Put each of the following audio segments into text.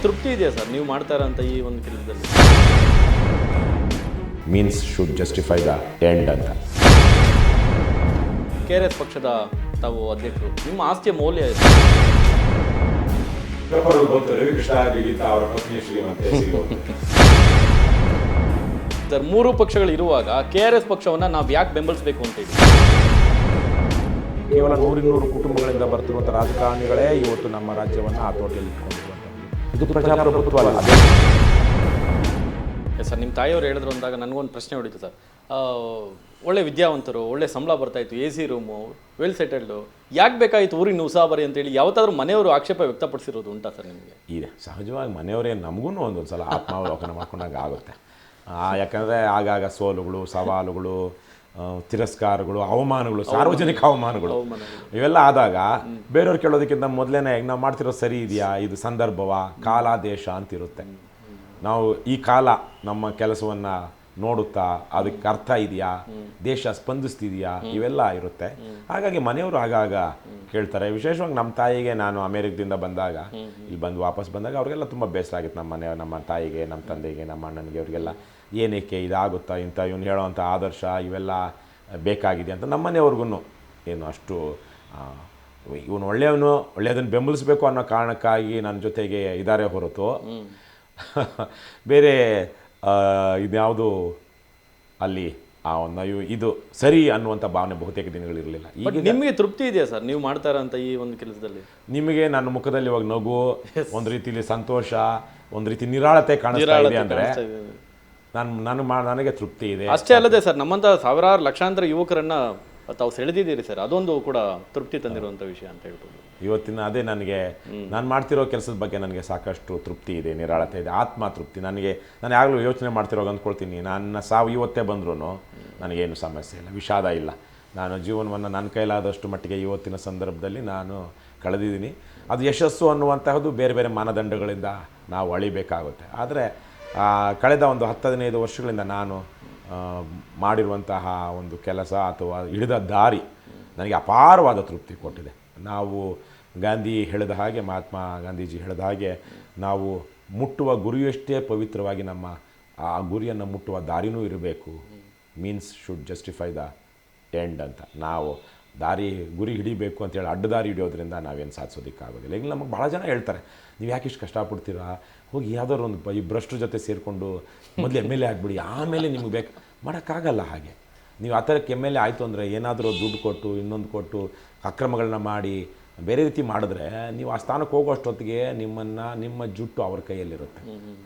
ತೃಪ್ತಿ ಇದೆಯಾ ಸರ್ ನೀವು ಮಾಡ್ತಾ ಇರೋಂಥ ಈ ಒಂದು ಕೆಲಸದಲ್ಲಿ? Means should justify the end ಅಂತ. KRS ಪಕ್ಷದ ತಾವು ಅಧ್ಯಕ್ಷರು, ನಿಮ್ಮ ಆಸ್ತಿಯ ಮೌಲ್ಯ ಎಷ್ಟು? ಸರ್, ಮೂರು ಪಕ್ಷಗಳು ಇರುವಾಗ KRS ಪಕ್ಷವನ್ನ ನಾವು ಯಾಕೆ ಬೆಂಬಲಿಸಬೇಕು ಅಂತ ಹೇಳಿ? ಕೇವಲ 100-200 ಕುಟುಂಬಗಳಿಂದ ಬರ್ತಿರುವಂಥ ರಾಜಕಾರಣಿಗಳೇ ಇವತ್ತು ನಮ್ಮ ರಾಜ್ಯವನ್ನು ಹತೋಟಿಯಲ್ಲಿ ಇಟ್ಕೊಂಡಿರುವಂಥದ್ದು. ಇದು ಪ್ರಜಾಪ್ರಭುತ್ವ ಅಲ್ಲ. ಸರ್, ನಿಮ್ಮ ತಾಯಿಯವರು ಹೇಳಿದ್ರು ಅಂದಾಗ ನನಗೊಂದು ಪ್ರಶ್ನೆ ಹೊಡಿತು ಸರ್. ಒಳ್ಳೆ ವಿದ್ಯಾವಂತರು, ಒಳ್ಳೆ ಸಂಬಳ ಬರ್ತಾಯಿತ್ತು, AC ರೂಮು, ವೆಲ್ ಸೆಟಲ್ಡು, ಯಾಕೆ ಬೇಕಾಯಿತು ಊರಿನ ಉಸಾಬರಿ ಅಂತೇಳಿ ಯಾವತ್ತಾದ್ರೂ ಮನೆಯವರು ಆಕ್ಷೇಪ ವ್ಯಕ್ತಪಡಿಸಿರೋದು ಉಂಟಾ ಸರ್ ನಿಮಗೆ? ಇದೆ, ಸಹಜವಾಗಿ ಮನೆಯವರೇ ನಮಗೂ ಒಂದೊಂದು ಸಲ ಆತ್ಮಾವಲೋಕನ ಮಾಡ್ಕೊಂಡಾಗ ಆಗುತ್ತೆ. ಯಾಕಂದರೆ ಆಗಾಗ ಸೋಲುಗಳು, ಸವಾಲುಗಳು, ತಿರಸ್ಕಾರಗಳು, ಅವಮಾನಗಳು, ಸಾರ್ವಜನಿಕ ಅವಮಾನಗಳು ಇವೆಲ್ಲ ಆದಾಗ ಬೇರೆಯವ್ರು ಕೇಳೋದಕ್ಕಿಂತ ಮೊದಲೇ ನಾವು ಮಾಡ್ತಿರೋ ಸರಿ ಇದೆಯಾ, ಇದು ಸಂದರ್ಭವ, ಕಾಲ, ದೇಶ ಅಂತಿರುತ್ತೆ. ನಾವು ಈ ಕಾಲ ನಮ್ಮ ಕೆಲಸವನ್ನು ನೋಡುತ್ತಾ ಅದಕ್ಕೆ ಅರ್ಥ ಇದೆಯಾ, ದೇಶ ಸ್ಪಂದಿಸ್ತಿದೆಯಾ, ಇವೆಲ್ಲ ಇರುತ್ತೆ. ಹಾಗಾಗಿ ಮನೆಯವರು ಆಗಾಗ ಕೇಳ್ತಾರೆ. ವಿಶೇಷವಾಗಿ ನಮ್ಮ ತಾಯಿಗೆ ನಾನು ಅಮೇರಿಕದಿಂದ ಬಂದಾಗ, ಇಲ್ಲಿ ಬಂದು ವಾಪಸ್ ಬಂದಾಗ ಅವ್ರಿಗೆಲ್ಲ ತುಂಬ ಬೇಸರ ಆಗಿತ್ತು. ನಮ್ಮ ತಾಯಿಗೆ, ನಮ್ಮ ತಂದೆಗೆ, ನಮ್ಮ ಅಣ್ಣನಿಗೆ, ಅವರಿಗೆಲ್ಲ ಏನಕ್ಕೆ ಇದಾಗುತ್ತಾ, ಇಂಥ ಇವನು ಹೇಳೋವಂಥ ಆದರ್ಶ ಇವೆಲ್ಲ ಬೇಕಾಗಿದೆ ಅಂತ. ನಮ್ಮ ಮನೆಯವ್ರಿಗೂ ಏನು ಅಷ್ಟು ಇವನು ಒಳ್ಳೆಯದನ್ನು ಬೆಂಬಲಿಸಬೇಕು ಅನ್ನೋ ಕಾರಣಕ್ಕಾಗಿ ನನ್ನ ಜೊತೆಗೆ ಇದ್ದಾರೆ ಹೊರತು ಬೇರೆ ಇದ್ಯಾವುದು ಅಲ್ಲಿ ಇದು ಸರಿ ಅನ್ನುವಂಥ ಭಾವನೆ ಬಹುತೇಕ ದಿನಗಳಿರಲಿಲ್ಲ. ಈಗ ನಿಮಗೆ ತೃಪ್ತಿ ಇದೆಯಾ ಸರ್ ನೀವು ಮಾಡ್ತಾ ಇರೋಂಥ ಈ ಒಂದು ಕೆಲಸದಲ್ಲಿ? ನಿಮಗೆ ನನ್ನ ಮುಖದಲ್ಲಿ ಇವಾಗ ನಗು, ಒಂದು ರೀತಿಯಲ್ಲಿ ಸಂತೋಷ, ಒಂದು ರೀತಿ ನಿರಾಳತೆ ಕಾಣಿಸ್ತಾ ಇದೆ ಅಂದರೆ ನನಗೆ ತೃಪ್ತಿ ಇದೆ. ಅಷ್ಟೇ ಅಲ್ಲದೆ ಸರ್, ನಮ್ಮಂಥ ಸಾವಿರಾರು ಲಕ್ಷಾಂತರ ಯುವಕರನ್ನ ತಾವು ಸೆಳೆದಿದ್ದೀರಿ ಸರ್, ಅದೊಂದು ಕೂಡ ತೃಪ್ತಿ ತಂದಿರುವಂಥ ವಿಷಯ ಅಂತ ಹೇಳ್ಬೋದು. ಇವತ್ತಿನ ಅದೇ ನನಗೆ ನಾನು ಮಾಡ್ತಿರೋ ಕೆಲಸದ ಬಗ್ಗೆ ನನಗೆ ಸಾಕಷ್ಟು ತೃಪ್ತಿ ಇದೆ, ನಿರಾಳತೆ ಇದೆ, ಆತ್ಮ ತೃಪ್ತಿ. ನಾನು ಯಾವಾಗಲೂ ಯೋಚನೆ ಮಾಡ್ತಿರೋವಾಗ ಅಂದ್ಕೊಳ್ತೀನಿ, ನನ್ನ ಸಾವು ಇವತ್ತೇ ಬಂದ್ರೂ ನನಗೇನು ಸಮಸ್ಯೆ ಇಲ್ಲ, ವಿಷಾದ ಇಲ್ಲ. ನಾನು ಜೀವನವನ್ನು ನನ್ನ ಕೈಲಾದಷ್ಟು ಮಟ್ಟಿಗೆ ಇವತ್ತಿನ ಸಂದರ್ಭದಲ್ಲಿ ನಾನು ಕಳೆದಿದ್ದೀನಿ. ಅದು ಯಶಸ್ಸು ಅನ್ನುವಂತಹದ್ದು ಬೇರೆ ಬೇರೆ ಮಾನದಂಡಗಳಿಂದ ನಾವು ಅಳಿಬೇಕಾಗುತ್ತೆ. ಆದರೆ ಕಳೆದ ಒಂದು 10-15 ವರ್ಷಗಳಿಂದ ನಾನು ಮಾಡಿರುವಂತಹ ಒಂದು ಕೆಲಸ ಅಥವಾ ಹಿಡಿದ ದಾರಿ ನನಗೆ ಅಪಾರವಾದ ತೃಪ್ತಿ ಕೊಟ್ಟಿದೆ. ನಾವು ಗಾಂಧಿ ಹೇಳಿದ ಹಾಗೆ, ಮಹಾತ್ಮ ಗಾಂಧೀಜಿ ಹೇಳಿದ ಹಾಗೆ, ನಾವು ಮುಟ್ಟುವ ಗುರಿಯಷ್ಟೇ ಪವಿತ್ರವಾಗಿ ನಮ್ಮ ಆ ಗುರಿಯನ್ನು ಮುಟ್ಟುವ ದಾರಿನೂ ಇರಬೇಕು. Means should justify the end ಅಂತ. ನಾವು ಗುರಿ ಹಿಡಿಬೇಕು ಅಂತೇಳಿ ಅಡ್ಡದಾರಿ ಹಿಡಿಯೋದ್ರಿಂದ ನಾವೇನು ಸಾಧಿಸೋದಕ್ಕಾಗೋದಿಲ್ಲ. ಈಗ ನಮಗೆ ಭಾಳ ಜನ ಹೇಳ್ತಾರೆ, ನೀವು ಯಾಕೆ ಇಷ್ಟು ಕಷ್ಟಪಡ್ತೀರಾ, ಹೋಗಿ ಯಾವುದಾದ್ರು ಒಂದು ಈ ಭ್ರಷ್ಟರ ಜೊತೆ ಸೇರಿಕೊಂಡು ಮೊದಲು MLA ಆಗಿಬಿಡಿ, ಆಮೇಲೆ ನಿಮಗೆ ಬೇಕು. ಮಾಡೋಕ್ಕಾಗಲ್ಲ ಹಾಗೆ. ನೀವು ಆ ಥರಕ್ಕೆ MLA ಆಯಿತು ಅಂದರೆ ಏನಾದರೂ ದುಡ್ಡು ಕೊಟ್ಟು, ಇನ್ನೊಂದು ಕೊಟ್ಟು, ಅಕ್ರಮಗಳನ್ನ ಮಾಡಿ ಬೇರೆ ರೀತಿ ಮಾಡಿದ್ರೆ ನೀವು ಆ ಸ್ಥಾನಕ್ಕೆ ಹೋಗೋಷ್ಟೊತ್ತಿಗೆ ನಿಮ್ಮ ಜುಟ್ಟು ಅವ್ರ ಕೈಯಲ್ಲಿರುತ್ತೆ,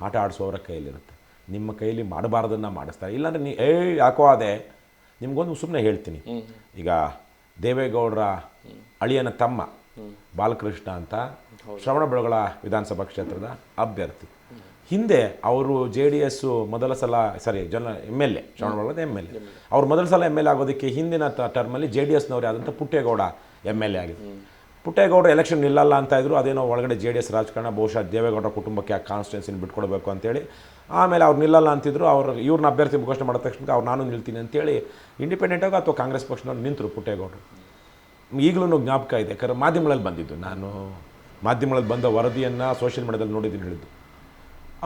ಆಟ ಆಡಿಸೋವ್ರ ಕೈಯಲ್ಲಿರುತ್ತೆ. ನಿಮ್ಮ ಕೈಯಲ್ಲಿ ಮಾಡಬಾರ್ದನ್ನು ಮಾಡಿಸ್ತಾರೆ. ಇಲ್ಲಾಂದರೆ ಯಾಕೋ ಅದೇ ನಿಮಗೊಂದು ಸುಮ್ಮನೆ ಹೇಳ್ತೀನಿ. ಈಗ ದೇವೇಗೌಡರ ಅಳಿಯನ ತಮ್ಮ ಬಾಲಕೃಷ್ಣ ಅಂತ ಶ್ರವಣಬೆಳಗೊಳ ವಿಧಾನಸಭಾ ಕ್ಷೇತ್ರದ ಅಭ್ಯರ್ಥಿ. ಹಿಂದೆ ಅವರು JDS ಮೊದಲ ಸಲ MLA, ಶ್ರವಣಬೆಳಗೊಳದ MLA. ಅವ್ರು ಮೊದಲ ಸಲ MLA ಆಗೋದಕ್ಕೆ ಹಿಂದಿನ ಟರ್ಮಲ್ಲಿ JDSನವ್ರು ಆದಂಥ ಪುಟ್ಟೇಗೌಡ MLA ಆಗಿದ್ರು. ಪುಟ್ಟೇಗೌಡರು ಎಲೆಕ್ಷನ್ ನಿಲ್ಲಲ್ಲ ಅಂತ ಇದ್ರು. ಅದೇನೋ ಒಳಗಡೆ JDS ರಾಜಕಾರಣ, ಬಹುಶಃ ದೇವೇಗೌಡರ ಕುಟುಂಬಕ್ಕೆ ಆ ಕಾನ್ಸ್ಟಿಟ್ಯೂನ್ಸಿನ ಬಿಟ್ಕೊಡ್ಬೇಕು ಅಂತೇಳಿ. ಆಮೇಲೆ ಅವ್ರು ನಿಲ್ಲಲ್ಲ ಅಂತಿದ್ರು. ಇವ್ರನ್ನ ಅಭ್ಯರ್ಥಿ ಘೋಷಣೆ ಮಾಡಿದ ತಕ್ಷಣ ಅವ್ರು ನಾನು ನಿಲ್ತೀನಿ ಅಂತೇಳಿ ಇಂಡಿಪೆಂಡೆಂಟಾಗಿ ಅಥವಾ ಕಾಂಗ್ರೆಸ್ ಪಕ್ಷದವ್ರು ನಿಂತರು ಪುಟ್ಟೇಗೌಡರು. ಈಗಲೂ ಜ್ಞಾಪಕ ಇದೆ, ಯಾಕಂದ್ರೆ ಮಾಧ್ಯಮಗಳಲ್ಲಿ ಬಂದಿದ್ದು, ನಾನು ಮಾಧ್ಯಮಗಳಲ್ಲಿ ಬಂದ ವರದಿಯನ್ನು ಸೋಷಿಯಲ್ ಮೀಡಿಯಾದಲ್ಲಿ ನೋಡಿದ್ದೀನಿ. ಹೇಳಿದ್ದು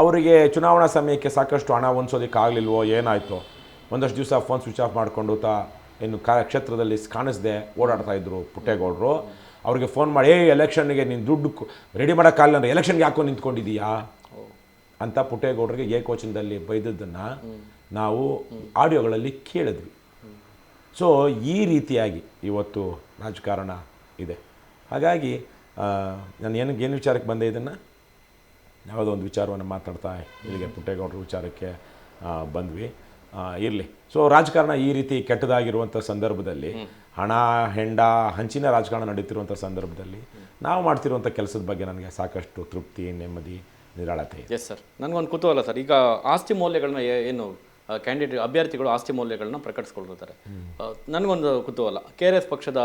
ಅವರಿಗೆ ಚುನಾವಣಾ ಸಮಯಕ್ಕೆ ಸಾಕಷ್ಟು ಹಣ ಹೊಂದಿಸೋದಕ್ಕಾಗಲಿಲ್ವೋ ಏನಾಯಿತೋ, ಒಂದಷ್ಟು ದಿವಸ ಫೋನ್ ಸ್ವಿಚ್ ಆಫ್ ಮಾಡಿಕೊಂಡು ಇನ್ನು ಕ್ಷೇತ್ರದಲ್ಲಿ ಕಾಣಿಸದೆ ಓಡಾಡ್ತಾಯಿದ್ರು ಪುಟ್ಟೇಗೌಡರು. ಅವ್ರಿಗೆ ಫೋನ್ ಮಾಡಿ, ಎಲೆಕ್ಷನ್ಗೆ ನೀನು ದುಡ್ಡು ರೆಡಿ ಮಾಡೋಕ್ಕಾಗಲ್ಲ ಅಂದರೆ ಎಲೆಕ್ಷನ್ಗೆ ಯಾಕೋ ನಿಂತ್ಕೊಂಡಿದ್ದೀಯಾ ಅಂತ ಪುಟ್ಟೇಗೌಡರಿಗೆ ಏಕವಚನದಲ್ಲಿ ಬೈದದ್ದನ್ನು ನಾವು ಆಡಿಯೋಗಳಲ್ಲಿ ಕೇಳಿದ್ವಿ. ಸೊ ಈ ರೀತಿಯಾಗಿ ಇವತ್ತು ರಾಜಕಾರಣ ಇದೆ. ಹಾಗಾಗಿ ನಾನು ಏನು ವಿಚಾರಕ್ಕೆ ಬಂದೆ, ಇದನ್ನು ಯಾವುದೋ ಒಂದು ವಿಚಾರವನ್ನು ಮಾತಾಡ್ತಾ ಇಲ್ಲಿಗೆ ಪುಟ್ಟೇಗೌಡರ ವಿಚಾರಕ್ಕೆ ಬಂದ್ವಿ. ಇರಲಿ. ಸೊ ರಾಜಕಾರಣ ಈ ರೀತಿ ಕೆಟ್ಟದಾಗಿರುವಂಥ ಸಂದರ್ಭದಲ್ಲಿ, ಹಣ ಹಂಚಿನ ರಾಜಕಾರಣ ನಡೀತಿರುವಂಥ ಸಂದರ್ಭದಲ್ಲಿ ನಾವು ಮಾಡ್ತಿರುವಂಥ ಕೆಲಸದ ಬಗ್ಗೆ ನನಗೆ ಸಾಕಷ್ಟು ತೃಪ್ತಿ, ನೆಮ್ಮದಿ, ನಿರಾಳತೆ. ಎಸ್ ಸರ್, ನನಗೊಂದು ಕುತೂಹಲ ಸರ್. ಈಗ ಆಸ್ತಿ ಮೌಲ್ಯಗಳನ್ನ ಏನು ಅಭ್ಯರ್ಥಿಗಳು ಆಸ್ತಿ ಮೌಲ್ಯಗಳನ್ನ ಪ್ರಕಟಿಸ್ಕೊಳ್ತಾರೆ. ನನಗೊಂದು ಕುತೂಹಲ, KRS ಪಕ್ಷದ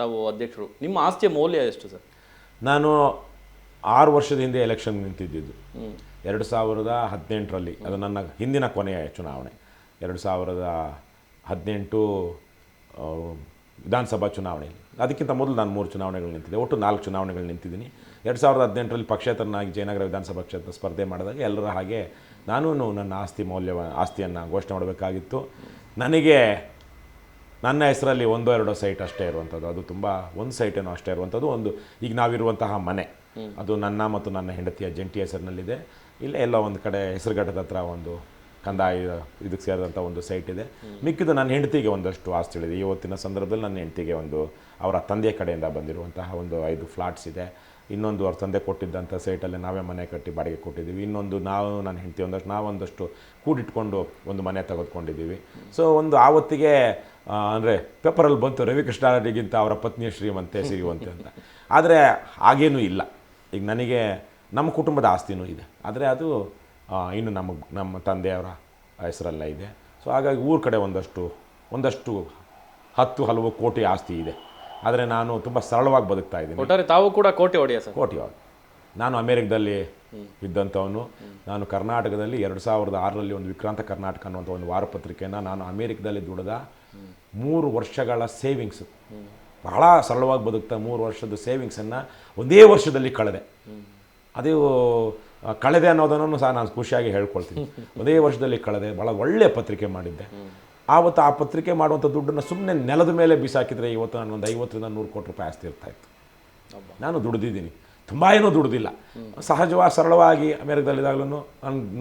ತಾವು ಅಧ್ಯಕ್ಷರು, ನಿಮ್ಮ ಆಸ್ತಿಯ ಮೌಲ್ಯ ಎಷ್ಟು ಸರ್? ನಾನು 6 ವರ್ಷದ ಹಿಂದೆ ಎಲೆಕ್ಷನ್ ನಿಂತಿದ್ದು 2018ರಲ್ಲಿ. ಅದು ನನ್ನ ಹಿಂದಿನ ಕೊನೆಯ ಚುನಾವಣೆ. 2018 ವಿಧಾನಸಭಾ ಚುನಾವಣೆಯಲ್ಲಿ. ಅದಕ್ಕಿಂತ ಮೊದಲು ನಾನು 3 ಚುನಾವಣೆಗಳು ನಿಂತಿದ್ದೆ. ಒಟ್ಟು 4 ಚುನಾವಣೆಗಳು ನಿಂತಿದ್ದೀನಿ. 2018ರಲ್ಲಿ ಪಕ್ಷೇತರನಾಗಿ ಜಯನಗರ ವಿಧಾನಸಭಾ ಕ್ಷೇತ್ರ ಸ್ಪರ್ಧೆ ಮಾಡಿದಾಗ ಎಲ್ಲರ ಹಾಗೆ ನಾನು ನನ್ನ ಆಸ್ತಿಯನ್ನು ಘೋಷಣೆ ಮಾಡಬೇಕಾಗಿತ್ತು. ನನಗೆ ನನ್ನ ಹೆಸರಲ್ಲಿ 1-2 ಸೈಟ್ ಅಷ್ಟೇ ಇರುವಂಥದ್ದು, ಅದು ತುಂಬ ಒಂದು ಸೈಟೇನೋ ಅಷ್ಟೇ ಇರುವಂಥದ್ದು. ಈಗ ನಾವಿರುವಂತಹ ಮನೆ ಅದು ನನ್ನ ಮತ್ತು ನನ್ನ ಹೆಂಡತಿಯ ಜಂಟಿ ಹೆಸರಿನಲ್ಲಿದೆ. ಇಲ್ಲೇ ಎಲ್ಲ ಒಂದು ಕಡೆ ಹೆಸರುಘಟ್ಟದ ಹತ್ರ ಒಂದು ಕಂದಾಯ ಇದಕ್ಕೆ ಸೇರಿದಂಥ ಒಂದು ಸೈಟ್ ಇದೆ. ಮಿಕ್ಕಿದ್ದು ನನ್ನ ಹೆಂಡತಿಗೆ ಒಂದಷ್ಟು ಆಸ್ತಿಗಳಿದೆ. ಇವತ್ತಿನ ಸಂದರ್ಭದಲ್ಲಿ ನನ್ನ ಹೆಂಡತಿಗೆ ಅವರ ತಂದೆಯ ಕಡೆಯಿಂದ ಬಂದಿರುವಂತಹ 5 ಫ್ಲಾಟ್ಸ್ ಇದೆ. ಇನ್ನೊಂದು ಅವ್ರ ತಂದೆ ಕೊಟ್ಟಿದ್ದಂಥ ಸೈಟಲ್ಲಿ ನಾವೇ ಮನೆ ಕಟ್ಟಿ ಬಾಡಿಗೆ ಕೊಟ್ಟಿದ್ದೀವಿ. ಇನ್ನೊಂದು ನನ್ನ ಹೆಂಡತಿ ನಾವೊಂದಷ್ಟು ಕೂಡಿಟ್ಕೊಂಡು ಒಂದು ಮನೆ ತೆಗೆದುಕೊಂಡಿದ್ದೀವಿ. ಸೊ ಆವತ್ತಿಗೆ ಅಂದರೆ ಪೇಪರಲ್ಲಿ ಬಂತು ರವಿಕೃಷ್ಣಾರೆಡ್ಡಿಗಿಂತ ಅವರ ಪತ್ನಿಯ ಶ್ರೀಮಂತೆ ಸಿರಿವಂತೆ ಅಂತ. ಆದರೆ ಹಾಗೇನೂ ಇಲ್ಲ. ಈಗ ನನಗೆ ನಮ್ಮ ಕುಟುಂಬದ ಆಸ್ತಿನೂ ಇದೆ, ಆದರೆ ಅದು ಇನ್ನು ನಮ್ಮ ತಂದೆಯವರ ಹೆಸರಲ್ಲ ಇದೆ. ಸೊ ಹಾಗಾಗಿ ಊರ ಕಡೆ ಒಂದಷ್ಟು 10 ಹಲವು ಕೋಟಿ ಆಸ್ತಿ ಇದೆ. ಆದರೆ ನಾನು ತುಂಬ ಸರಳವಾಗಿ ಬದುಕ್ತಾ ಇದ್ದೀನಿ. ಒಟ್ಟಾರೆ ತಾವು ಕೂಡ ಕೋಟಿ ಹೊಡೆಯ ಸರ್? ಕೋಟಿ. ನಾನು ಅಮೇರಿಕದಲ್ಲಿ ಇದ್ದಂಥವನು. ನಾನು ಕರ್ನಾಟಕದಲ್ಲಿ 2006ರಲ್ಲಿ ಒಂದು ವಿಕ್ರಾಂತ ಕರ್ನಾಟಕ ಅನ್ನುವಂಥ ಒಂದು ವಾರಪತ್ರಿಕೆಯನ್ನು ನಾನು ಅಮೇರಿಕದಲ್ಲಿ ದುಡಿದ 3 ವರ್ಷಗಳ ಸೇವಿಂಗ್ಸು, ಬಹಳ ಸರಳವಾಗಿ ಬದುಕ್ತಾ 3 ವರ್ಷದ ಸೇವಿಂಗ್ಸನ್ನು ಒಂದೇ ವರ್ಷದಲ್ಲಿ ಕಳೆದೆ. ಅದು ಕಳೆದೆ ಅನ್ನೋದನ್ನು ಸಹ ನಾನು ಖುಷಿಯಾಗಿ ಹೇಳ್ಕೊಳ್ತೀನಿ. ಒಂದೇ ವರ್ಷದಲ್ಲಿ ಕಳೆದೆ. ಭಾಳ ಒಳ್ಳೆಯ ಪತ್ರಿಕೆ ಮಾಡಿದ್ದೆ. ಆವತ್ತು ಆ ಪತ್ರಿಕೆ ಮಾಡುವಂಥ ದುಡ್ಡನ್ನು ಸುಮ್ಮನೆ ನೆಲದ ಮೇಲೆ ಬಿಸಾಕಿದರೆ ಇವತ್ತು ನಾನು ಒಂದು 50-100 ಕೋಟಿ ರೂಪಾಯಿ ಆಸ್ತಿ ಇರ್ತಾಯಿತ್ತು. ನಾನು ದುಡಿದಿದ್ದೀನಿ, ತುಂಬ ಏನೂ ದುಡ್ದಿಲ್ಲ. ಸಹಜವಾಗಿ ಸರಳವಾಗಿ ಅಮೇರಿಕದಲ್ಲಿದ್ದಾಗಲೂ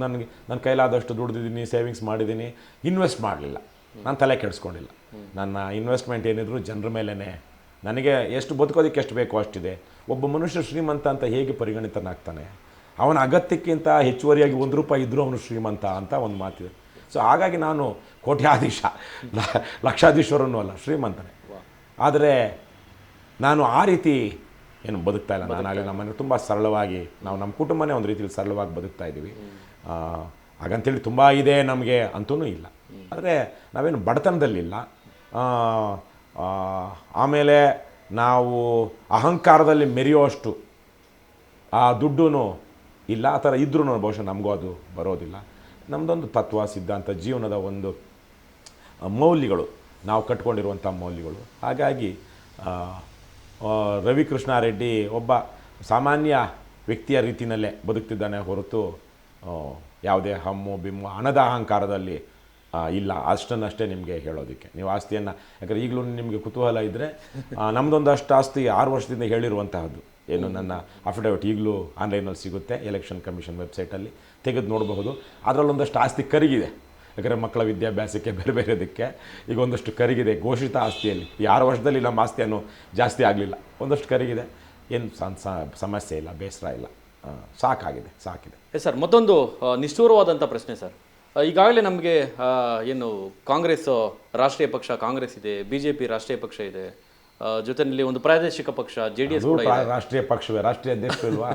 ನನ್ನ ಕೈಲಾದಷ್ಟು ದುಡ್ದಿದ್ದೀನಿ, ಸೇವಿಂಗ್ಸ್ ಮಾಡಿದ್ದೀನಿ, ಇನ್ವೆಸ್ಟ್ ಮಾಡಲಿಲ್ಲ. ನಾನು ತಲೆ ಕೆಡಿಸ್ಕೊಂಡಿಲ್ಲ. ನನ್ನ ಇನ್ವೆಸ್ಟ್ಮೆಂಟ್ ಏನಿದ್ರು ಜನರ ಮೇಲೇ. ನನಗೆ ಎಷ್ಟು ಬದುಕೋದಕ್ಕೆ ಎಷ್ಟು ಬೇಕೋ ಅಷ್ಟಿದೆ. ಒಬ್ಬ ಮನುಷ್ಯ ಶ್ರೀಮಂತ ಅಂತ ಹೇಗೆ ಪರಿಗಣಿತನಾಗ್ತಾನೆ? ಅವನ ಅಗತ್ಯಕ್ಕಿಂತ ಹೆಚ್ಚುವರಿಯಾಗಿ ₹1 ಇದ್ದರೂ ಅವನು ಶ್ರೀಮಂತ ಅಂತ ಒಂದು ಮಾತಿದೆ. ಸೊ ಹಾಗಾಗಿ ನಾನು ಕೋಟ್ಯಾಧೀಶ, ಲಕ್ಷಾಧೀಶ್ವರನೂ ಅಲ್ಲ, ಶ್ರೀಮಂತನೇ. ಆದರೆ ನಾನು ಆ ರೀತಿ ಏನು ಬದುಕ್ತಾ ಇಲ್ಲ. ನಾನಾಗಲಿ ನಮ್ಮನೆ ತುಂಬ ಸರಳವಾಗಿ, ನಮ್ಮ ಕುಟುಂಬನೇ ಒಂದು ರೀತಿಯಲ್ಲಿ ಸರಳವಾಗಿ ಬದುಕ್ತಾ ಇದ್ದೀವಿ. ಹಾಗಂತೇಳಿ ತುಂಬ ಇದೆ ನಮಗೆ ಅಂತೂ ಇಲ್ಲ. ಆದರೆ ನಾವೇನು ಬಡತನದಲ್ಲಿಲ್ಲ. ಆಮೇಲೆ ನಾವು ಅಹಂಕಾರದಲ್ಲಿ ಮೆರೆಯುವಷ್ಟು ಆ ದುಡ್ಡು ಇಲ್ಲ. ಆ ಥರ ಇದ್ರೂ ಬಹುಶಃ ನಮಗೂ ಅದು ಬರೋದಿಲ್ಲ. ನಮ್ಮದೊಂದು ತತ್ವ, ಸಿದ್ಧಾಂತ, ಜೀವನದ ಒಂದು ಮೌಲ್ಯಗಳು, ನಾವು ಕಟ್ಕೊಂಡಿರುವಂಥ ಮೌಲ್ಯಗಳು. ಹಾಗಾಗಿ ರವಿಕೃಷ್ಣಾರೆಡ್ಡಿ ಒಬ್ಬ ಸಾಮಾನ್ಯ ವ್ಯಕ್ತಿಯ ರೀತಿಯಲ್ಲೇ ಬದುಕ್ತಿದ್ದಾನೆ ಹೊರತು ಯಾವುದೇ ಹಮ್ಮು ಬಿಮ್ಮು ಹಣದ ಅಹಂಕಾರದಲ್ಲಿ ಇಲ್ಲ. ಅಷ್ಟನ್ನಷ್ಟೇ ನಿಮಗೆ ಹೇಳೋದಕ್ಕೆ. ನೀವು ಆಸ್ತಿಯನ್ನು, ಯಾಕಂದರೆ ಈಗಲೂ ನಿಮಗೆ ಕುತೂಹಲ ಇದ್ದರೆ ನಮ್ಮದೊಂದಷ್ಟು ಆಸ್ತಿ 6 ವರ್ಷದಿಂದ ಹೇಳಿರುವಂತಹದ್ದು ಏನು, ನನ್ನ ಅಫಿಡವಿಟ್ ಈಗಲೂ ಆನ್ಲೈನಲ್ಲಿ ಸಿಗುತ್ತೆ, ಎಲೆಕ್ಷನ್ ಕಮಿಷನ್ ವೆಬ್ಸೈಟಲ್ಲಿ ತೆಗೆದು ನೋಡಬಹುದು. ಅದರಲ್ಲೊಂದಷ್ಟು ಆಸ್ತಿ ಕರಗಿದೆ. ಯಾಕಂದರೆ ಮಕ್ಕಳ ವಿದ್ಯಾಭ್ಯಾಸಕ್ಕೆ ಬೇರೆ ಬೇರೆದಕ್ಕೆ ಈಗ ಒಂದಷ್ಟು ಕರಗಿದೆ ಘೋಷಿತ ಆಸ್ತಿಯಲ್ಲಿ. ಈ 6 ವರ್ಷದಲ್ಲಿ ನಮ್ಮ ಆಸ್ತಿಯನ್ನು ಜಾಸ್ತಿ ಆಗಲಿಲ್ಲ, ಒಂದಷ್ಟು ಕರಗಿದೆ. ಏನು ಸಮಸ್ಯೆ ಇಲ್ಲ, ಬೇಸರ ಇಲ್ಲ, ಸಾಕಿದೆ. ಸರ್, ಮತ್ತೊಂದು ನಿಷ್ಠೂರವಾದಂಥ ಪ್ರಶ್ನೆ ಸರ್. ಈಗಾಗಲೇ ನಮಗೆ ಏನು ಕಾಂಗ್ರೆಸ್ ರಾಷ್ಟ್ರೀಯ ಪಕ್ಷ ಕಾಂಗ್ರೆಸ್ ಇದೆ, BJP ರಾಷ್ಟ್ರೀಯ ಪಕ್ಷ ಇದೆ, ಜೊತೆಯಲ್ಲಿ ಒಂದು ಪ್ರಾದೇಶಿಕ ಪಕ್ಷ JDS ಕೂಡ ಇದೆ. ರಾಷ್ಟ್ರೀಯ ಪಕ್ಷವೇ, ರಾಷ್ಟ್ರೀಯ ಅಧ್ಯಕ್ಷ ಇಲ್ವಾ?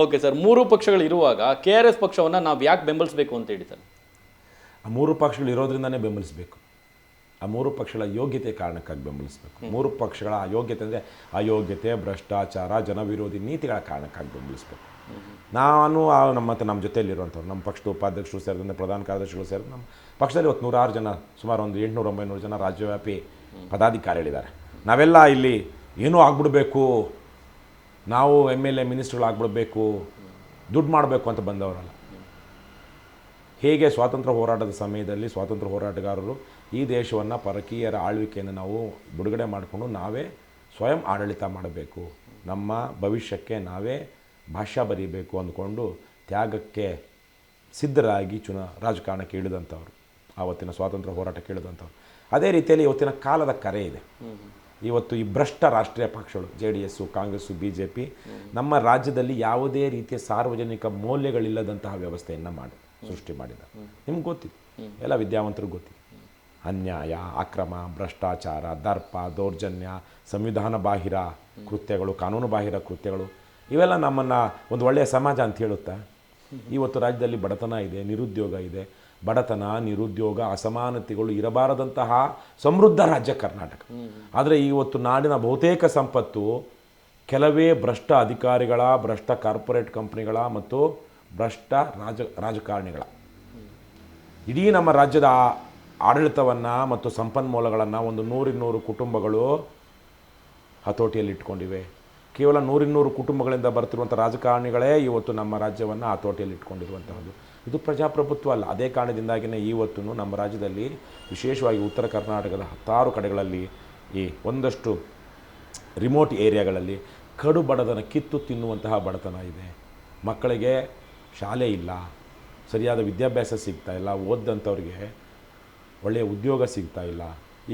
ಓಕೆ ಸರ್, 3 ಪಕ್ಷಗಳು ಇರುವಾಗ KRS ಪಕ್ಷವನ್ನು ನಾವು ಯಾಕೆ ಬೆಂಬಲಿಸಬೇಕು ಅಂತ ಹೇಳಿ ಸರ್? ಆ 3 ಪಕ್ಷಗಳು ಇರೋದ್ರಿಂದನೇ ಬೆಂಬಲಿಸಬೇಕು. ಆ 3 ಪಕ್ಷಗಳ ಯೋಗ್ಯತೆ ಕಾರಣಕ್ಕಾಗಿ ಬೆಂಬಲಿಸಬೇಕು. 3 ಪಕ್ಷಗಳ ಅಯೋಗ್ಯತೆ ಅಂದರೆ ಅಯೋಗ್ಯತೆ, ಭ್ರಷ್ಟಾಚಾರ, ಜನವಿರೋಧಿ ನೀತಿಗಳ ಕಾರಣಕ್ಕಾಗಿ ಬೆಂಬಲಿಸಬೇಕು. ನಾನು ನಮ್ಮ ಜೊತೆಯಲ್ಲಿರುವಂಥವ್ರು, ನಮ್ಮ ಪಕ್ಷದ ಉಪಾಧ್ಯಕ್ಷರು ಸೇರಿದಂತೆ ಪ್ರಧಾನ ಕಾರ್ಯದರ್ಶಿಗಳು ಸೇರಿದ ನಮ್ಮ ಪಕ್ಷದಲ್ಲಿ 106 ಜನ, ಸುಮಾರು ಒಂದು 800-900 ಜನ ರಾಜ್ಯವ್ಯಾಪಿ ಪದಾಧಿಕಾರಿಗಳಿದ್ದಾರೆ. ನಾವೆಲ್ಲ ಇಲ್ಲಿ ಏನೂ ಆಗ್ಬಿಡ್ಬೇಕು, ನಾವು MLA ಮಿನಿಸ್ಟ್ರುಗಳು ಆಗ್ಬಿಡ್ಬೇಕು, ದುಡ್ಡು ಮಾಡಬೇಕು ಅಂತ ಬಂದವರಲ್ಲ. ಹೇಗೆ ಸ್ವಾತಂತ್ರ್ಯ ಹೋರಾಟದ ಸಮಯದಲ್ಲಿ ಸ್ವಾತಂತ್ರ್ಯ ಹೋರಾಟಗಾರರು ಈ ದೇಶವನ್ನು ಪರಕೀಯರ ಆಳ್ವಿಕೆಯನ್ನು ನಾವು ಬಿಡುಗಡೆ ಮಾಡಿಕೊಂಡು ನಾವೇ ಸ್ವಯಂ ಆಡಳಿತ ಮಾಡಬೇಕು, ನಮ್ಮ ಭವಿಷ್ಯಕ್ಕೆ ನಾವೇ ಭಾಷೆ ಬರೀಬೇಕು ಅಂದ್ಕೊಂಡು ತ್ಯಾಗಕ್ಕೆ ಸಿದ್ಧರಾಗಿ ರಾಜಕಾರಣಕ್ಕೆ ಇಳಿದಂಥವ್ರು, ಆವತ್ತಿನ ಸ್ವಾತಂತ್ರ್ಯ ಹೋರಾಟಕ್ಕೆ ಇಳಿದಂಥವ್ರು. ಅದೇ ರೀತಿಯಲ್ಲಿ ಇವತ್ತಿನ ಕಾಲದ ಕರೆ ಇದೆ. ಇವತ್ತು ಈ ಭ್ರಷ್ಟ ರಾಷ್ಟ್ರೀಯ ಪಕ್ಷಗಳು JDS, ಕಾಂಗ್ರೆಸ್ಸು, BJP ನಮ್ಮ ರಾಜ್ಯದಲ್ಲಿ ಯಾವುದೇ ರೀತಿಯ ಸಾರ್ವಜನಿಕ ಮೌಲ್ಯಗಳಿಲ್ಲದಂತಹ ವ್ಯವಸ್ಥೆಯನ್ನು ಸೃಷ್ಟಿ ಮಾಡಿದ್ದಾರೆ. ನಿಮ್ಗೆ ಗೊತ್ತಿದೆ, ಎಲ್ಲ ವಿದ್ಯಾವಂತರಿಗೆ ಗೊತ್ತಿದೆ. ಅನ್ಯಾಯ, ಅಕ್ರಮ, ಭ್ರಷ್ಟಾಚಾರ, ದರ್ಪ, ದೌರ್ಜನ್ಯ, ಸಂವಿಧಾನ ಬಾಹಿರ ಕೃತ್ಯಗಳು, ಕಾನೂನು ಬಾಹಿರ ಕೃತ್ಯಗಳು, ಇವೆಲ್ಲ ನಮ್ಮನ್ನು ಒಂದು ಒಳ್ಳೆಯ ಸಮಾಜ ಅಂತ ಹೇಳುತ್ತಾ? ಇವತ್ತು ರಾಜ್ಯದಲ್ಲಿ ಬಡತನ ಇದೆ, ನಿರುದ್ಯೋಗ ಇದೆ. ಬಡತನ, ನಿರುದ್ಯೋಗ, ಅಸಮಾನತೆಗಳು ಇರಬಾರದಂತಹ ಸಮೃದ್ಧ ರಾಜ್ಯ ಕರ್ನಾಟಕ. ಆದರೆ ಇವತ್ತು ನಾಡಿನ ಬಹುತೇಕ ಸಂಪತ್ತು ಕೆಲವೇ ಭ್ರಷ್ಟ ಅಧಿಕಾರಿಗಳ, ಭ್ರಷ್ಟ ಕಾರ್ಪೊರೇಟ್ ಕಂಪ್ನಿಗಳ ಮತ್ತು ಭ್ರಷ್ಟ ರಾಜಕಾರಣಿಗಳ. ಇಡೀ ನಮ್ಮ ರಾಜ್ಯದ ಆಡಳಿತವನ್ನು ಮತ್ತು ಸಂಪನ್ಮೂಲಗಳನ್ನು ಒಂದು 100-200 ಕುಟುಂಬಗಳು ಹತೋಟಿಯಲ್ಲಿ ಇಟ್ಕೊಂಡಿವೆ. ಕೇವಲ 100 ಕುಟುಂಬಗಳಿಂದ ಬರ್ತಿರುವಂಥ ರಾಜಕಾರಣಿಗಳೇ ಇವತ್ತು ನಮ್ಮ ರಾಜ್ಯವನ್ನು ಹತೋಟಿಯಲ್ಲಿ ಇಟ್ಕೊಂಡಿರುವಂಥದ್ದು. ಇದು ಪ್ರಜಾಪ್ರಭುತ್ವ ಅಲ್ಲ. ಅದೇ ಕಾರಣದಿಂದಾಗಿಯೇ ಇವತ್ತು ನಮ್ಮ ರಾಜ್ಯದಲ್ಲಿ ವಿಶೇಷವಾಗಿ ಉತ್ತರ ಕರ್ನಾಟಕದ 10 ಕಡೆಗಳಲ್ಲಿ ಈ ಒಂದಷ್ಟು ರಿಮೋಟ್ ಏರಿಯಾಗಳಲ್ಲಿ ಕಡು ಬಡತನ, ಕಿತ್ತು ತಿನ್ನುವಂತಹ ಬಡತನ ಇದೆ. ಮಕ್ಕಳಿಗೆ ಶಾಲೆ ಇಲ್ಲ, ಸರಿಯಾದ ವಿದ್ಯಾಭ್ಯಾಸ ಸಿಗ್ತಾ ಇಲ್ಲ, ಓದಂಥವ್ರಿಗೆ ಒಳ್ಳೆಯ ಉದ್ಯೋಗ ಸಿಗ್ತಾ ಇಲ್ಲ.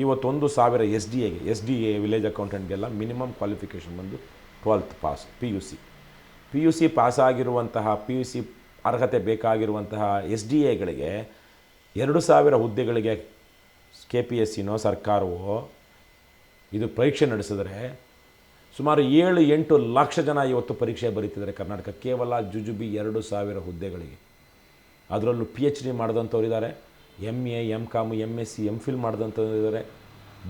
ಇವತ್ತು 1,000 ಎಸ್ ಡಿ ಎ ವಿಲೇಜ್ ಅಕೌಂಟೆಂಟ್ಗೆಲ್ಲ ಮಿನಿಮಮ್ ಕ್ವಾಲಿಫಿಕೇಷನ್ ಬಂದು 12th pass, P U C ಪಾಸಾಗಿರುವಂತಹ, ಪಿ ಯು ಸಿ ಅರ್ಹತೆ ಬೇಕಾಗಿರುವಂತಹ SDAಗಳಿಗೆ 2,000 ಹುದ್ದೆಗಳಿಗೆ KPSCನೋ ಸರ್ಕಾರವೋ ಇದು ಪರೀಕ್ಷೆ ನಡೆಸಿದ್ರೆ ಸುಮಾರು 7-8 ಲಕ್ಷ ಜನ ಇವತ್ತು ಪರೀಕ್ಷೆ ಬರೀತಿದ್ದಾರೆ ಕರ್ನಾಟಕ, ಕೇವಲ ಜುಜುಬಿ 2,000 ಹುದ್ದೆಗಳಿಗೆ. ಅದರಲ್ಲೂ PhD ಮಾಡಿದಂಥವ್ರು ಇದ್ದಾರೆ, MA, MCom, MSc, MPhil ಮಾಡಿದಂಥವ್ರು ಇದ್ದಾರೆ,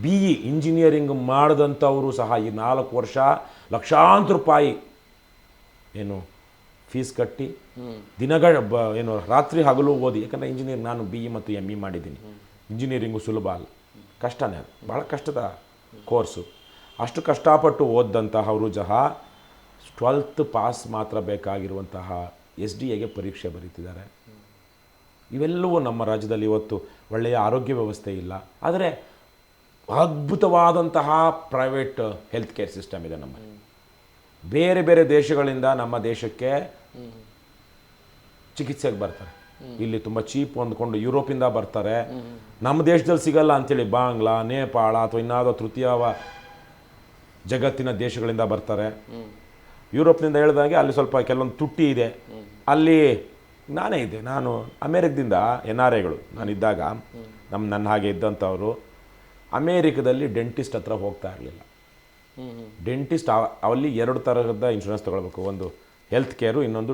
BE ಇಂಜಿನಿಯರಿಂಗ್ ಮಾಡಿದಂಥವರು ಸಹ ಈ 4 ವರ್ಷ ಲಕ್ಷಾಂತರ ರೂಪಾಯಿ ಏನು ಫೀಸ್ ಕಟ್ಟಿ ಏನು ರಾತ್ರಿ ಹಗಲು ಓದಿ. ಯಾಕಂದರೆ ಇಂಜಿನಿಯರ್ ನಾನು BE ಮತ್ತು ME ಮಾಡಿದ್ದೀನಿ. ಇಂಜಿನಿಯರಿಂಗು ಸುಲಭ ಅಲ್ಲ, ಕಷ್ಟನೇ, ಅದು ಭಾಳ ಕಷ್ಟದ ಕೋರ್ಸು. ಅಷ್ಟು ಕಷ್ಟಪಟ್ಟು ಓದಂತಹವರು ಸಹ 12th ಪಾಸ್ ಮಾತ್ರ ಬೇಕಾಗಿರುವಂತಹ SDAಗೆ ಪರೀಕ್ಷೆ ಬರೀತಿದ್ದಾರೆ. ಇವೆಲ್ಲವೂ ನಮ್ಮ ರಾಜ್ಯದಲ್ಲಿ ಇವತ್ತು ಒಳ್ಳೆಯ ಆರೋಗ್ಯ ವ್ಯವಸ್ಥೆ ಇಲ್ಲ. ಆದರೆ ಅದ್ಭುತವಾದಂತಹ ಪ್ರೈವೇಟ್ ಹೆಲ್ತ್ ಕೇರ್ ಸಿಸ್ಟಮ್ ಇದೆ ನಮ್ಮಲ್ಲಿ. ಬೇರೆ ಬೇರೆ ದೇಶಗಳಿಂದ ನಮ್ಮ ದೇಶಕ್ಕೆ ಚಿಕಿತ್ಸೆಗೆ ಬರ್ತಾರೆ. ಇಲ್ಲಿ ತುಂಬ ಚೀಪ್ ಅಂದ್ಕೊಂಡು ಯುರೋಪಿಂದ ಬರ್ತಾರೆ, ನಮ್ಮ ದೇಶದಲ್ಲಿ ಸಿಗಲ್ಲ ಅಂಥೇಳಿ ಬಾಂಗ್ಲಾ, ನೇಪಾಳ ಅಥವಾ ಇನ್ನಾವುದೋ ತೃತೀಯ ಜಗತ್ತಿನ ದೇಶಗಳಿಂದ ಬರ್ತಾರೆ. ಯುರೋಪ್ನಿಂದ ಹೇಳಿದಾಗೆ ಅಲ್ಲಿ ಸ್ವಲ್ಪ ಕೆಲವೊಂದು ತುಟ್ಟಿ ಇದೆ. ಅಲ್ಲಿ ನಾನೇ ಇದ್ದೆ, ನಾನು ಅಮೇರಿಕದಿಂದ NRIಗಳು ನಾನಿದ್ದಾಗ ನನ್ನ ಹಾಗೆ ಇದ್ದಂಥವರು ಅಮೇರಿಕದಲ್ಲಿ ಡೆಂಟಿಸ್ಟ್ ಹತ್ರ ಹೋಗ್ತಾ ಇರಲಿಲ್ಲ. ಡೆಂಟಿಸ್ಟ್ ಅಲ್ಲಿ 2 ಥರದ ಇನ್ಶೂರೆನ್ಸ್ ತೊಗೊಳ್ಬೇಕು, ಒಂದು ಹೆಲ್ತ್ ಕೇರು, ಇನ್ನೊಂದು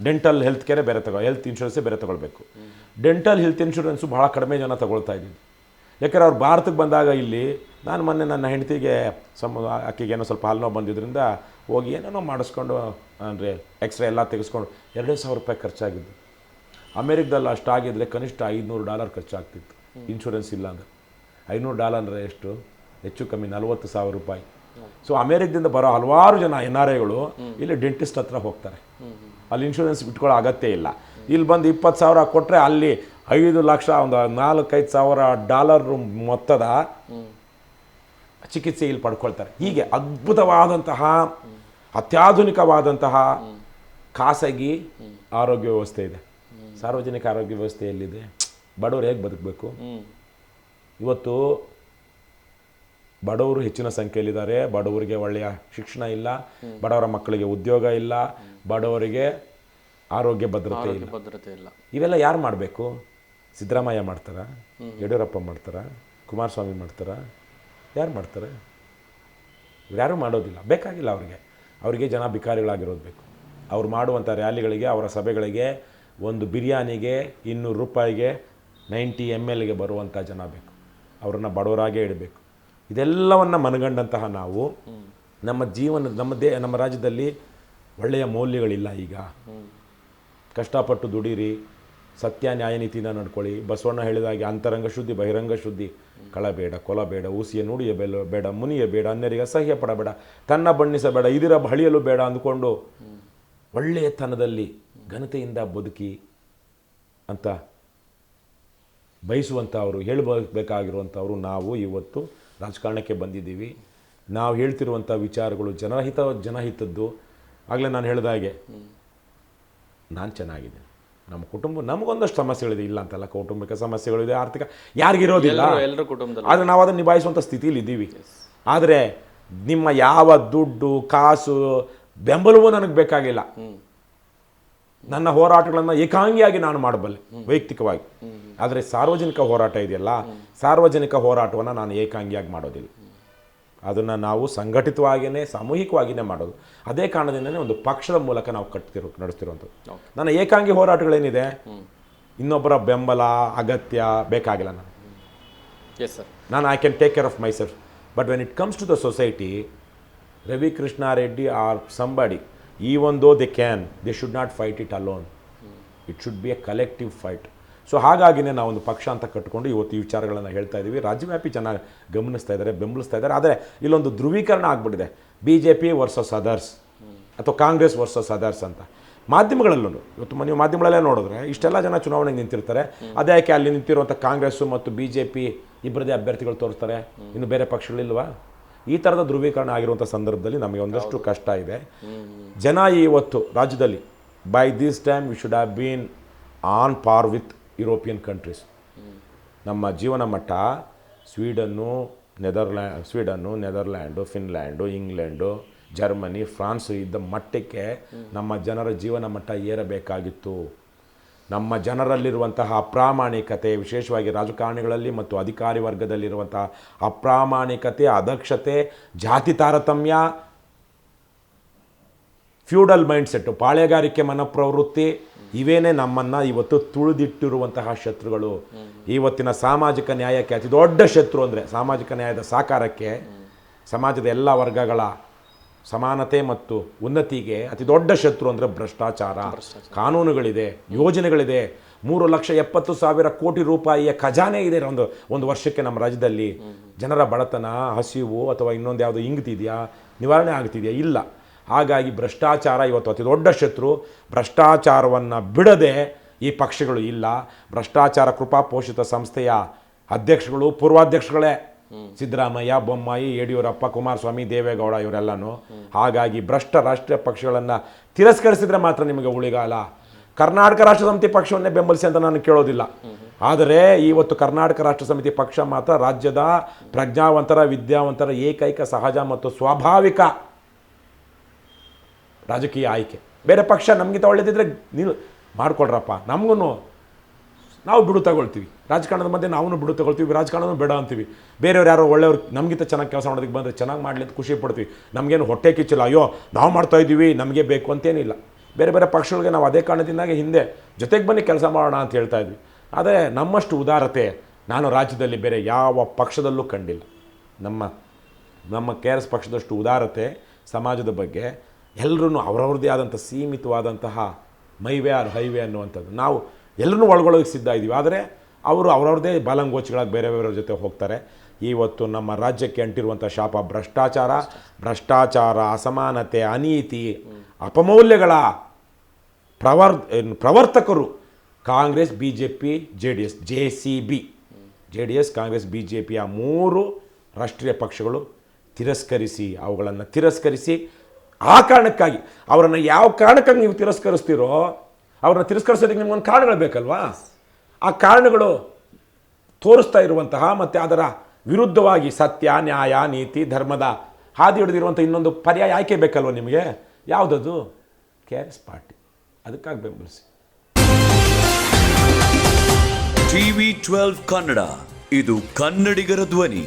ಡೆಂಟಲ್ ಹೆಲ್ತ್ ಕೇರೇ ಬೇರೆ ಹೆಲ್ತ್ ಇನ್ಶೂರೆನ್ಸೇ ಬೇರೆ ತೊಗೊಳ್ಬೇಕು. ಡೆಂಟಲ್ ಹೆಲ್ತ್ ಇನ್ಶೂರೆನ್ಸು ಭಾಳ ಕಡಿಮೆ ಜನ ತೊಗೊಳ್ತಾ ಇದ್ದೀನಿ. ಯಾಕಂದ್ರೆ ಅವ್ರು ಭಾರತಕ್ಕೆ ಬಂದಾಗ ಇಲ್ಲಿ ನಾನು ಮೊನ್ನೆ ನನ್ನ ಹೆಂಡತಿಗೆ ಆಕೆಗೇನೋ ಸ್ವಲ್ಪ ಹಲ್ಲು ನೋವು ಬಂದಿದ್ದರಿಂದ ಹೋಗಿ ಏನೇನೋ ಮಾಡಿಸ್ಕೊಂಡು ಅಂದರೆ ಎಕ್ಸ್ರೇ ಎಲ್ಲ ತೆಗೆಸ್ಕೊಂಡು $2,000 ಖರ್ಚಾಗಿದ್ದು. ಅಮೇರಿಕದಲ್ಲಿ ಅಷ್ಟಾಗಿದ್ದರೆ ಕನಿಷ್ಠ $500 ಖರ್ಚಾಗ್ತಿತ್ತು ಇನ್ಶೂರೆನ್ಸ್ ಇಲ್ಲ ಅಂದರೆ. $500 ಅಂದರೆ ಎಷ್ಟು? ಹೆಚ್ಚು ಕಮ್ಮಿ $40,000. ಸೊ ಅಮೇರಿಕದಿಂದ ಬರೋ ಹಲವಾರು ಜನ NRIಗಳು ಇಲ್ಲಿ ಡೆಂಟಿಸ್ಟ್ ಹತ್ರ ಹೋಗ್ತಾರೆ. ಅಲ್ಲಿ ಇನ್ಶೂರೆನ್ಸ್ ಬಿಟ್ಕೊಳ್ಳೋ ಅಗತ್ಯ ಇಲ್ಲ. ಇಲ್ಲಿ ಬಂದು $20,000 ಕೊಟ್ಟರೆ ಅಲ್ಲಿ 5 ಲಕ್ಷ, ಒಂದು $4,000-5,000 ಮೊತ್ತದ ಚಿಕಿತ್ಸೆ ಇಲ್ಲಿ ಪಡ್ಕೊಳ್ತಾರೆ. ಹೀಗೆ ಅದ್ಭುತವಾದಂತಹ ಅತ್ಯಾಧುನಿಕವಾದಂತಹ ಖಾಸಗಿ ಆರೋಗ್ಯ ವ್ಯವಸ್ಥೆ ಇದೆ. ಸಾರ್ವಜನಿಕ ಆರೋಗ್ಯ ವ್ಯವಸ್ಥೆ ಎಲ್ಲಿದೆ? ಬಡವರು ಹೇಗೆ ಬದುಕಬೇಕು? ಇವತ್ತು ಬಡವರು ಹೆಚ್ಚಿನ ಸಂಖ್ಯೆಯಲ್ಲಿದ್ದಾರೆ. ಬಡವರಿಗೆ ಒಳ್ಳೆಯ ಶಿಕ್ಷಣ ಇಲ್ಲ, ಬಡವರ ಮಕ್ಕಳಿಗೆ ಉದ್ಯೋಗ ಇಲ್ಲ, ಬಡವರಿಗೆ ಆರೋಗ್ಯ ಭದ್ರತೆ ಇಲ್ಲ. ಇವೆಲ್ಲ ಯಾರು ಮಾಡಬೇಕು? ಸಿದ್ದರಾಮಯ್ಯ ಮಾಡ್ತಾರಾ? ಯಡಿಯೂರಪ್ಪ ಮಾಡ್ತಾರಾ? ಕುಮಾರಸ್ವಾಮಿ ಮಾಡ್ತಾರಾ? ಯಾರು ಮಾಡ್ತಾರೆ? ಯಾರೂ ಮಾಡೋದಿಲ್ಲ, ಬೇಕಾಗಿಲ್ಲ ಅವರಿಗೆ ಜನ ಭಿಕಾರಿಗಳಾಗಿರೋದು ಬೇಕು. ಅವ್ರು ಮಾಡುವಂಥ ರ್ಯಾಲಿಗಳಿಗೆ, ಅವರ ಸಭೆಗಳಿಗೆ ಒಂದು ಬಿರಿಯಾನಿಗೆ $200 90 mlಗೆ ಬರುವಂಥ ಜನ ಬೇಕು. ಅವರನ್ನು ಬಡವರಾಗೇ ಇಡಬೇಕು. ಇದೆಲ್ಲವನ್ನು ಮನಗಂಡಂತಹ ನಾವು ನಮ್ಮ ರಾಜ್ಯದಲ್ಲಿ ಒಳ್ಳೆಯ ಮೌಲ್ಯಗಳಿಲ್ಲ. ಈಗ ಕಷ್ಟಪಟ್ಟು ದುಡೀರಿ, ಸತ್ಯ ನ್ಯಾಯ ನೀತಿಯಿಂದ ನಡ್ಕೊಳ್ಳಿ. ಬಸವಣ್ಣ ಹೇಳಿದಾಗೆ ಅಂತರಂಗ ಶುದ್ಧಿ ಬಹಿರಂಗ ಶುದ್ಧಿ, ಕಳಬೇಡ, ಕೊಲಬೇಡ, ಊಸಿಯ ನುಡಿಯ ಬೇಡ, ಮುನಿಯ ಬೇಡ, ಅನ್ಯರಿಗೆ ಅಸಹ್ಯ ಪಡಬೇಡ, ತನ್ನ ಬಣ್ಣಿಸಬೇಡ, ಇದಿರ ಬಳಿಯಲು ಬೇಡ ಅಂದ್ಕೊಂಡು ಒಳ್ಳೆಯತನದಲ್ಲಿ ಘನತೆಯಿಂದ ಬದುಕಿ ಅಂತ ಬಯಸುವಂಥವರು, ಹೇಳಬೇಕಾಗಿರುವಂಥವರು ನಾವು ಇವತ್ತು ರಾಜಕಾರಣಕ್ಕೆ ಬಂದಿದ್ದೀವಿ. ನಾವು ಹೇಳ್ತಿರುವಂಥ ವಿಚಾರಗಳು ಜನಹಿತದ್ದು. ಆಗಲೇ ನಾನು ಹೇಳಿದಾಗೆ ನಾನು ಚೆನ್ನಾಗಿದೆ, ನಮ್ಮ ಕುಟುಂಬ ನಮಗೊಂದಷ್ಟು ಸಮಸ್ಯೆಗಳಿದೆ, ಇಲ್ಲ ಅಂತಲ್ಲ, ಕೌಟುಂಬಿಕ ಸಮಸ್ಯೆಗಳಿದೆ, ಆರ್ಥಿಕ ಯಾರಿಗಿರೋದಿಲ್ಲ, ಆದರೆ ನಾವು ಅದನ್ನು ನಿಭಾಯಿಸುವಂಥ ಸ್ಥಿತಿಯಲ್ಲಿ ಇದ್ದೀವಿ. ಆದರೆ ನಿಮ್ಮ ಯಾವ ದುಡ್ಡು ಕಾಸು ಬೆಂಬಲವೂ ನನಗೆ ಬೇಕಾಗಿಲ್ಲ. ನನ್ನ ಹೋರಾಟಗಳನ್ನು ಏಕಾಂಗಿಯಾಗಿ ನಾನು ಮಾಡಬಲ್ಲೆ ವೈಯಕ್ತಿಕವಾಗಿ. ಆದರೆ ಸಾರ್ವಜನಿಕ ಹೋರಾಟ ಇದೆಯಲ್ಲ, ಸಾರ್ವಜನಿಕ ಹೋರಾಟವನ್ನು ನಾನು ಏಕಾಂಗಿಯಾಗಿ ಮಾಡೋದಿಲ್ಲ. ಅದನ್ನು ನಾವು ಸಂಘಟಿತವಾಗಿಯೇ ಸಾಮೂಹಿಕವಾಗಿಯೇ ಮಾಡೋದು. ಅದೇ ಕಾರಣದಿಂದನೇ ಒಂದು ಪಕ್ಷದ ಮೂಲಕ ನಾವು ನಡೆಸ್ತಿರುವಂಥದ್ದು. ನನ್ನ ಏಕಾಂಗಿ ಹೋರಾಟಗಳೇನಿದೆ, ಇನ್ನೊಬ್ಬರ ಬೆಂಬಲ ಅಗತ್ಯ ಬೇಕಾಗಿಲ್ಲ. ನಾನು I can take care of myself. But when it comes to the society, Ravi Krishna Reddy or somebody, even though they should not fight it alone. It should be a collective fight. So ಹಾಗಾಗಿನೇ ನಾವೊಂದು ಪಕ್ಷ ಅಂತ ಕಟ್ಟಿಕೊಂಡು ಇವತ್ತು ಈ ವಿಚಾರಗಳನ್ನು ಹೇಳ್ತಾ ಇದ್ದೀವಿ. ರಾಜ್ಯವ್ಯಾಪಿ ಚೆನ್ನಾಗಿ ಗಮನಿಸ್ತಾ ಇದ್ದಾರೆ, ಬೆಂಬಲಿಸ್ತಾ ಇದ್ದಾರೆ. ಆದರೆ ಇಲ್ಲೊಂದು ಧ್ರುವೀಕರಣ ಆಗ್ಬಿಟ್ಟಿದೆ, BJP ವರ್ಸಸ್ ಅದರ್ಸ್ ಅಥವಾ ಕಾಂಗ್ರೆಸ್ ವರ್ಸಸ್ ಅದರ್ಸ್ ಅಂತ. ಮಾಧ್ಯಮಗಳಲ್ಲೂ ಇವತ್ತು ನೀವು ಮಾಧ್ಯಮಗಳಲ್ಲೇ ನೋಡಿದ್ರೆ ಇಷ್ಟೆಲ್ಲ ಜನ ಚುನಾವಣೆಗೆ ನಿಂತಿರ್ತಾರೆ, ಅದೇ ಯಾಕೆ ಅಲ್ಲಿ ನಿಂತಿರುವಂಥ ಕಾಂಗ್ರೆಸ್ಸು ಮತ್ತು BJP ಇಬ್ಬರದೇ ಅಭ್ಯರ್ಥಿಗಳು ತೋರಿಸ್ತಾರೆ, ಇನ್ನು ಬೇರೆ ಪಕ್ಷಗಳಿಲ್ವಾ? ಈ ಥರದ ಧ್ರುವೀಕರಣ ಆಗಿರುವಂಥ ಸಂದರ್ಭದಲ್ಲಿ ನಮಗೆ ಒಂದಷ್ಟು ಕಷ್ಟ ಇದೆ. ಜನ ಇವತ್ತು ರಾಜ್ಯದಲ್ಲಿ by this time we should have been on ಪಾರ್ ವಿತ್ ಯುರೋಪಿಯನ್ ಕಂಟ್ರೀಸ್. ನಮ್ಮ ಜೀವನ ಮಟ್ಟ ಸ್ವೀಡನ್ನು, Netherlands, Finland, England, Germany, prawns ಇದ್ದ ಮಟ್ಟಕ್ಕೆ ನಮ್ಮ ಜನರ ಜೀವನ ಮಟ್ಟ ಏರಬೇಕಾಗಿತ್ತು. ನಮ್ಮ ಜನರಲ್ಲಿರುವಂತಹ ಅಪ್ರಾಮಾಣಿಕತೆ, ವಿಶೇಷವಾಗಿ ರಾಜಕಾರಣಿಗಳಲ್ಲಿ ಮತ್ತು ಅಧಿಕಾರಿ ವರ್ಗದಲ್ಲಿರುವಂತಹ ಅಪ್ರಾಮಾಣಿಕತೆ, ಅದಕ್ಷತೆ, ಜಾತಿ ತಾರತಮ್ಯ, ಫ್ಯೂಡಲ್ ಮೈಂಡ್ಸೆಟ್ಟು, ಪಾಳೆಗಾರಿಕೆ ಮನೋಪ್ರವೃತ್ತಿ ಇವೇನೇ ನಮ್ಮನ್ನು ಇವತ್ತು ತುಳಿದಿಟ್ಟಿರುವಂತಹ ಶತ್ರುಗಳು. ಇವತ್ತಿನ ಸಾಮಾಜಿಕ ನ್ಯಾಯಕ್ಕೆ ಅತಿ ದೊಡ್ಡ ಶತ್ರು ಅಂದರೆ, ಸಾಮಾಜಿಕ ನ್ಯಾಯದ ಸಾಕಾರಕ್ಕೆ, ಸಮಾಜದ ಎಲ್ಲ ವರ್ಗಗಳ ಸಮಾನತೆ ಮತ್ತು ಉನ್ನತಿಗೆ ಅತಿ ದೊಡ್ಡ ಶತ್ರು ಅಂದರೆ ಭ್ರಷ್ಟಾಚಾರ. ಕಾನೂನುಗಳಿದೆ, ಯೋಜನೆಗಳಿದೆ, 3,70,000 ಕೋಟಿ ರೂಪಾಯಿಯ ಖಜಾನೆ ಇದೆ ಒಂದು ವರ್ಷಕ್ಕೆ ನಮ್ಮ ರಾಜ್ಯದಲ್ಲಿ. ಜನರ ಬಡತನ, ಹಸಿವು ಅಥವಾ ಇನ್ನೊಂದು ಯಾವುದೋ ಇಂಗ್ತಿದೆಯಾ, ನಿವಾರಣೆ ಆಗ್ತಿದೆಯಾ? ಇಲ್ಲ. ಹಾಗಾಗಿ ಭ್ರಷ್ಟಾಚಾರ ಇವತ್ತು ಅತಿ ದೊಡ್ಡ ಶತ್ರು. ಭ್ರಷ್ಟಾಚಾರವನ್ನು ಬಿಡದೆ ಈ ಪಕ್ಷಗಳು ಇಲ್ಲ. ಭ್ರಷ್ಟಾಚಾರ ಕೃಪಾಪೋಷಿತ ಸಂಸ್ಥೆಯ ಅಧ್ಯಕ್ಷಗಳು ಪೂರ್ವಾಧ್ಯಕ್ಷಗಳೇ ಸಿದ್ದರಾಮಯ್ಯ, ಬೊಮ್ಮಾಯಿ, ಯಡಿಯೂರಪ್ಪ, ಕುಮಾರಸ್ವಾಮಿ, ದೇವೇಗೌಡ ಇವರೆಲ್ಲನೂ. ಹಾಗಾಗಿ ಭ್ರಷ್ಟ ರಾಷ್ಟ್ರೀಯ ಪಕ್ಷಗಳನ್ನು ತಿರಸ್ಕರಿಸಿದರೆ ಮಾತ್ರ ನಿಮಗೆ ಉಳಿಗಾಲ. ಕರ್ನಾಟಕ ರಾಷ್ಟ್ರ ಸಮಿತಿ ಪಕ್ಷವನ್ನೇ ಬೆಂಬಲಿಸಿ ಅಂತ ನಾನು ಕೇಳೋದಿಲ್ಲ. ಆದರೆ ಇವತ್ತು ಕರ್ನಾಟಕ ರಾಷ್ಟ್ರ ಸಮಿತಿ ಪಕ್ಷ ಮಾತ್ರ ರಾಜ್ಯದ ಪ್ರಜ್ಞಾವಂತರ, ವಿದ್ಯಾವಂತರ ಏಕೈಕ, ಸಹಜ ಮತ್ತು ಸ್ವಾಭಾವಿಕ ರಾಜಕೀಯ ಆಯ್ಕೆ. ಬೇರೆ ಪಕ್ಷ ನಮಗಿಂತ ಒಳ್ಳೇದಿದ್ರೆ ನೀವು ಮಾಡ್ಕೊಳ್ರಪ್ಪ, ನಮಗೂ ನಾವು ಬಿಡು ತಗೊಳ್ತೀವಿ. ರಾಜಕಾರಣದ ಮಧ್ಯೆ ನಾವು ಬಿಡು ತಗೊಳ್ತೀವಿ, ರಾಜಕಾರಣನೂ ಬೇಡ ಅಂತೀವಿ. ಬೇರೆಯವ್ರು ಯಾರೋ ಒಳ್ಳೆಯವ್ರು ನಮಗಿಂತ ಚೆನ್ನಾಗಿ ಕೆಲಸ ಮಾಡೋದಕ್ಕೆ ಬಂದರೆ ಚೆನ್ನಾಗಿ ಮಾಡಲಿ ಅಂತ ಖುಷಿ ಪಡ್ತೀವಿ. ನಮಗೇನು ಹೊಟ್ಟೆ ಕಿಚ್ಚಿಲ್ಲ, ಅಯ್ಯೋ ನಾವು ಮಾಡ್ತಾ ಇದ್ದೀವಿ ನಮಗೆ ಬೇಕು ಅಂತೇನಿಲ್ಲ. ಬೇರೆ ಬೇರೆ ಪಕ್ಷಗಳಿಗೆ ನಾವು ಅದೇ ಕಾರಣದಿಂದಾಗಿ ಹಿಂದೆ ಜೊತೆಗೆ ಬನ್ನಿ ಕೆಲಸ ಮಾಡೋಣ ಅಂತ ಹೇಳ್ತಾ ಇದ್ವಿ. ಆದರೆ ನಮ್ಮಷ್ಟು ಉದಾರತೆ ನಾನು ರಾಜ್ಯದಲ್ಲಿ ಬೇರೆ ಯಾವ ಪಕ್ಷದಲ್ಲೂ ಕಂಡಿಲ್ಲ. ನಮ್ಮ KRS ಪಕ್ಷದಷ್ಟು ಉದಾರತೆ ಸಮಾಜದ ಬಗ್ಗೆ ಎಲ್ಲರೂ ಅವರವ್ರದ್ದೇ ಆದಂಥ ಸೀಮಿತವಾದಂತಹ ಮೈವೇ ಆರ್ ಹೈವೇ ಅನ್ನುವಂಥದ್ದು. ನಾವು ಎಲ್ಲರೂ ಒಳಗೊಳಗೆ ಸಿದ್ಧ ಇದ್ದೀವಿ. ಆದರೆ ಅವರು ಅವರವ್ರದ್ದೇ ಬಾಲಂಗೋಚಿಗಳಾಗಿ ಬೇರೆ ಬೇರೆಯವ್ರ ಜೊತೆ ಹೋಗ್ತಾರೆ. ಇವತ್ತು ನಮ್ಮ ರಾಜ್ಯಕ್ಕೆ ಅಂಟಿರುವಂಥ ಶಾಪ ಭ್ರಷ್ಟಾಚಾರ, ಅಸಮಾನತೆ, ಅನೀತಿ, ಅಪಮೌಲ್ಯಗಳ ಪ್ರವರ್ತಕರು Congress, BJP, JDS, JCB, JDS, Congress, BJP ಆ 3 ರಾಷ್ಟ್ರೀಯ ಪಕ್ಷಗಳು ಅವುಗಳನ್ನು ತಿರಸ್ಕರಿಸಿ ಆ ಕಾರಣಕ್ಕಾಗಿ ಅವರನ್ನು ಯಾವ ಕಾರಣಕ್ಕಾಗಿ ನೀವು ತಿರಸ್ಕರಿಸ್ತೀರೋ ಅವ್ರನ್ನ ತಿರಸ್ಕರಿಸೋದಕ್ಕೆ ನಿಮ್ಗೊಂದು ಕಾರಣಗಳು ಬೇಕಲ್ವಾ? ಆ ಕಾರಣಗಳು ತೋರಿಸ್ತಾ ಇರುವಂತಹ ಮತ್ತು ಅದರ ವಿರುದ್ಧವಾಗಿ ಸತ್ಯ, ನ್ಯಾಯ, ನೀತಿ, ಧರ್ಮದ ಹಾದಿ ಹಿಡಿದಿರುವಂಥ ಇನ್ನೊಂದು ಪರ್ಯಾಯ ಆಯ್ಕೆ ಬೇಕಲ್ವ ನಿಮಗೆ? ಯಾವುದದು? KRS party. ಅದಕ್ಕಾಗಿ ಬೆಂಬಲಿಸಿ. TV12 ಕನ್ನಡ, ಇದು ಕನ್ನಡಿಗರ ಧ್ವನಿ.